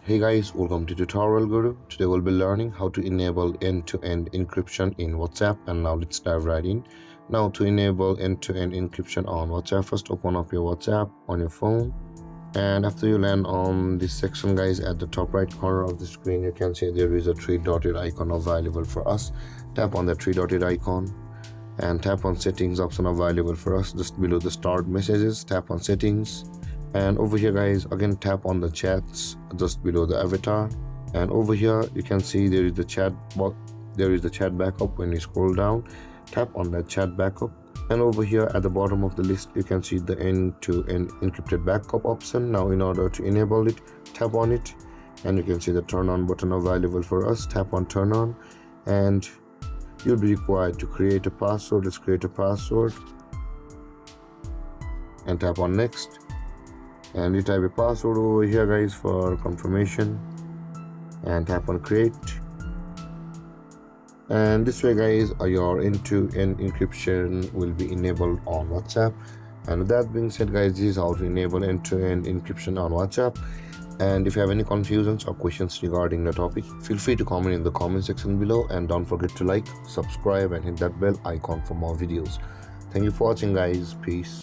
Hey guys, welcome to Tutorial Guru. Today we'll be learning how to enable end-to-end encryption in WhatsApp, and now let's dive right in. Now to enable end-to-end encryption on WhatsApp, first open up your WhatsApp on your phone, and after you land on this section guys, at the top right corner of the screen you can see there is a three dotted icon available for us. Tap on the three dotted icon and tap on settings option available for us just below the start messages. Tap on settings, and over here guys again tap on the chats just below the avatar, and over here you can see there is the chat bot, there is the chat backup. When you scroll down, tap on that chat backup, and over here at the bottom of the list you can see the end-to-end encrypted backup option. Now in order to enable it, tap on it, and you can see the turn on button available for us. Tap on turn on, and you'll be required to create a password. Let's create a password and tap on next, and you type a password over here guys for confirmation and tap on create. And this way guys your end-to-end encryption will be enabled on WhatsApp. And with that being said guys, this is how to enable end-to-end encryption on WhatsApp. And if you have any confusions or questions regarding the topic, feel free to comment in the comment section below, and don't forget to like, subscribe and hit that bell icon for more videos. Thank you for watching guys. Peace.